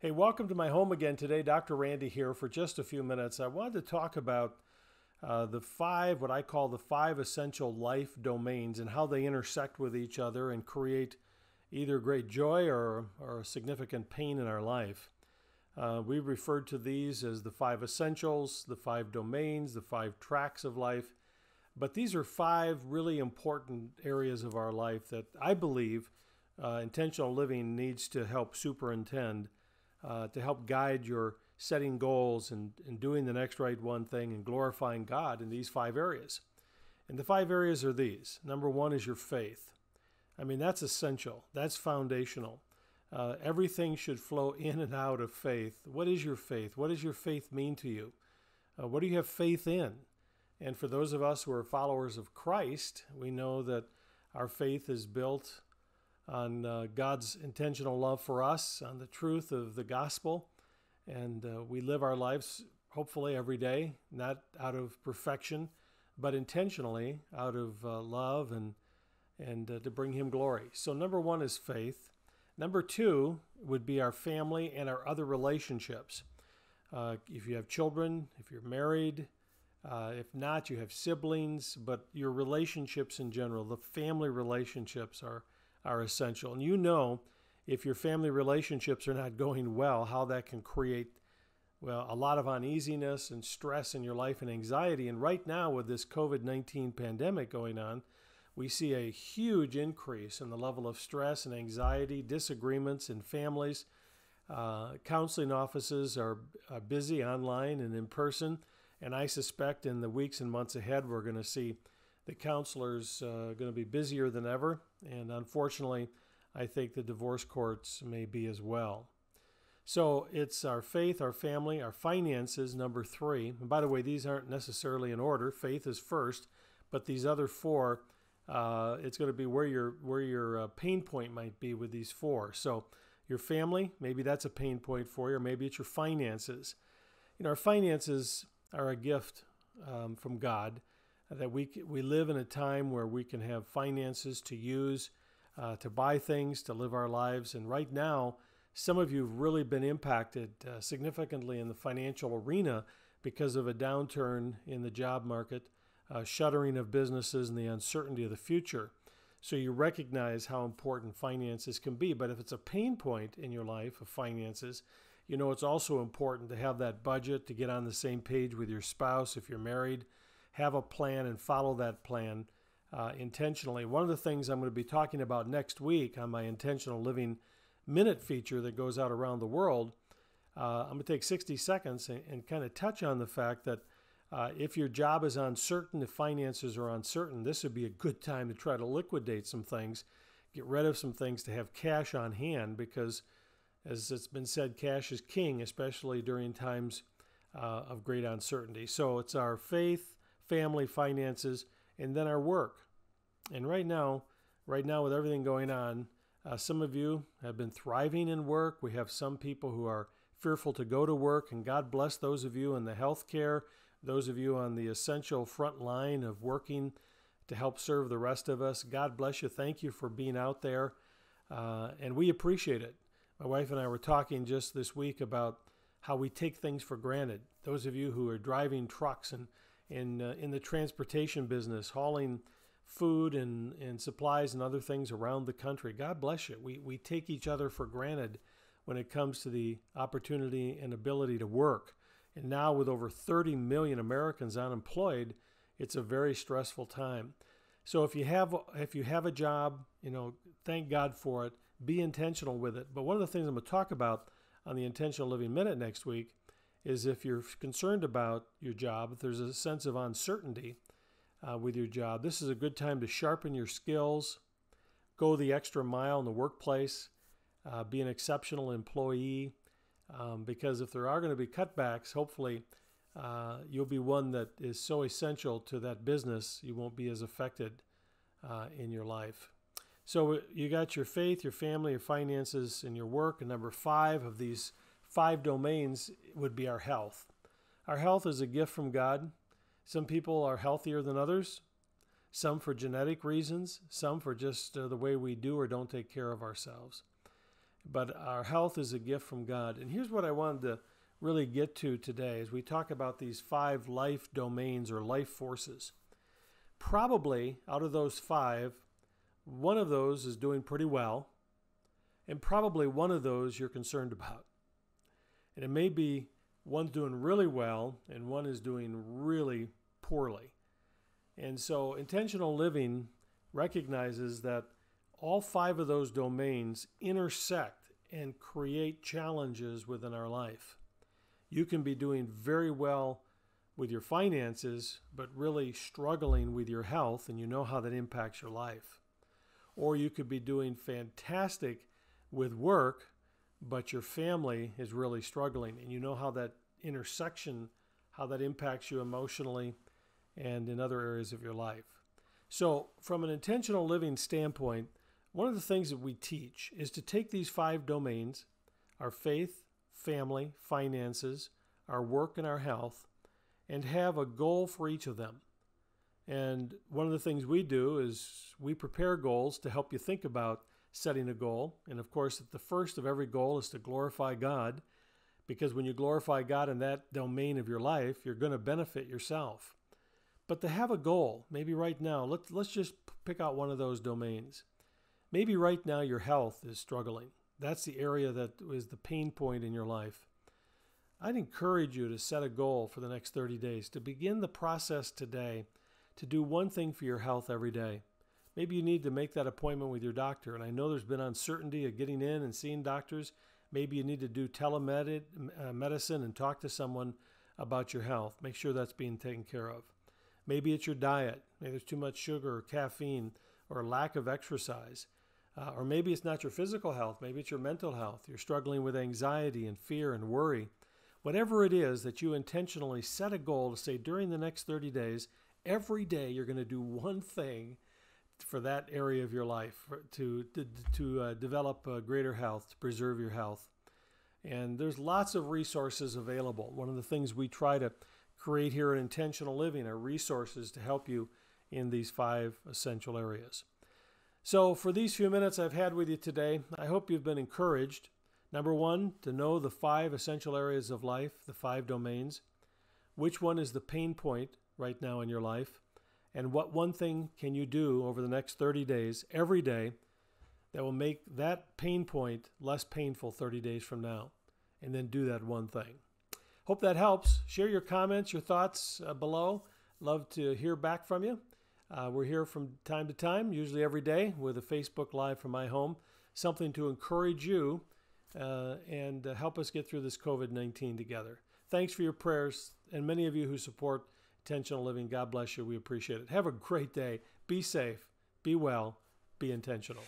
Hey, welcome to my home again today. Dr. Randy here for just a few minutes. I wanted to talk about what I call the five essential life domains and how they intersect with each other and create either great joy or significant pain in our life. We referred to these as the five essentials, the five domains, the five tracks of life. But these are five really important areas of our life that I believe intentional living needs to help superintend, to help guide your setting goals and doing the next right one thing and glorifying God in these five areas. And the five areas are these. Number one is your faith. I mean, that's essential. That's foundational. Everything should flow in and out of faith. What is your faith? What does your faith mean to you? What do you have faith in? And for those of us who are followers of Christ, we know that our faith is built on God's intentional love for us, on the truth of the gospel. And we live our lives, hopefully every day, not out of perfection, but intentionally out of love and to bring Him glory. So number one is faith. Number two would be our family and our other relationships. If you have children, if you're married, if not, you have siblings, but your relationships in general, the family relationships are essential. And you know, if your family relationships are not going well, how that can create, well, a lot of uneasiness and stress in your life and anxiety. And right now with this COVID-19 pandemic going on, we see a huge increase in the level of stress and anxiety, disagreements in families. Counseling offices are busy online and in person. And I suspect in the weeks and months ahead, we're going to see the counselors going to be busier than ever. And unfortunately, I think the divorce courts may be as well. So it's our faith, our family, our finances, number three. And by the way, these aren't necessarily in order. Faith is first, but these other four, it's going to be where your pain point might be with these four. So your family, maybe that's a pain point for you, or maybe it's your finances. You know, our finances are a gift from God, that we live in a time where we can have finances to use, to buy things, to live our lives. And right now, some of you have really been impacted significantly in the financial arena because of a downturn in the job market, shuttering of businesses, and the uncertainty of the future. So you recognize how important finances can be. But if it's a pain point in your life of finances, you know it's also important to have that budget, to get on the same page with your spouse if you're married, have a plan and follow that plan intentionally. One of the things I'm going to be talking about next week on my Intentional Living Minute feature that goes out around the world, I'm going to take 60 seconds and kind of touch on the fact that if your job is uncertain, if finances are uncertain, this would be a good time to try to liquidate some things, get rid of some things, to have cash on hand, because as it's been said, cash is king, especially during times of great uncertainty. So it's our faith, family, finances, and then our work. And right now with everything going on, some of you have been thriving in work. We have some people who are fearful to go to work, and God bless those of you in the healthcare, those of you on the essential front line of working to help serve the rest of us. God bless you. Thank you for being out there, and we appreciate it. My wife and I were talking just this week about how we take things for granted. Those of you who are driving trucks and in the transportation business, hauling food and supplies and other things around the country, God bless you. We take each other for granted when it comes to the opportunity and ability to work. And now with over 30 million Americans unemployed, it's a very stressful time. So if you have a job, you know, thank God for it. Be intentional with it. But one of the things I'm going to talk about on the Intentional Living Minute next week is if you're concerned about your job, if there's a sense of uncertainty with your job, this is a good time to sharpen your skills, go the extra mile in the workplace, be an exceptional employee, because if there are going to be cutbacks, hopefully you'll be one that is so essential to that business, you won't be as affected in your life. So you got your faith, your family, your finances, and your work. And number five of these five domains would be our health. Our health is a gift from God. Some people are healthier than others, some for genetic reasons, some for just the way we do or don't take care of ourselves. but our health is a gift from God. And here's what I wanted to really get to today as we talk about these 5 life domains or life forces. Probably out of those 5, one of those is doing pretty well, and probably one of those you're concerned about. And it may be one's doing really well and one is doing really poorly. And so intentional living recognizes that all 5 of those domains intersect and create challenges within our life. You can be doing very well with your finances, but really struggling with your health, and you know how that impacts your life. Or you could be doing fantastic with work, but your family is really struggling, and you know how that intersection, how that impacts you emotionally and in other areas of your life. So from an intentional living standpoint, one of the things that we teach is to take these 5 domains, our faith, family, finances, our work, and our health, and have a goal for each of them. And one of the things we do is we prepare goals to help you think about setting a goal. And of course, the first of every goal is to glorify God, because when you glorify God in that domain of your life, you're going to benefit yourself. But to have a goal, maybe right now, let's just pick out one of those domains. Maybe right now your health is struggling. That's the area that is the pain point in your life. I'd encourage you to set a goal for the next 30 days, to begin the process today, to do one thing for your health every day. Maybe you need to make that appointment with your doctor. And I know there's been uncertainty of getting in and seeing doctors. Maybe you need to do telemedicine and talk to someone about your health. Make sure that's being taken care of. Maybe it's your diet. Maybe there's too much sugar or caffeine or lack of exercise. Or maybe it's not your physical health. Maybe it's your mental health. You're struggling with anxiety and fear and worry. Whatever it is that you intentionally set a goal to say during the next 30 days, every day you're going to do one thing for that area of your life to develop greater health, to preserve your health. And there's lots of resources available. One of the things we try to create here at Intentional Living are resources to help you in these 5 essential areas. So for these few minutes I've had with you today, I hope you've been encouraged. Number 1, to know the 5 essential areas of life, the 5 domains. Which one is the pain point right now in your life? And what one thing can you do over the next 30 days, every day, that will make that pain point less painful 30 days from now? And then do that one thing. Hope that helps. Share your comments, your thoughts below. Love to hear back from you. We're here from time to time, usually every day, with a Facebook Live from my home. Something to encourage you and help us get through this COVID-19 together. Thanks for your prayers, and many of you who support Intentional Living. God bless you. We appreciate it. Have a great day. Be safe. Be well. Be intentional.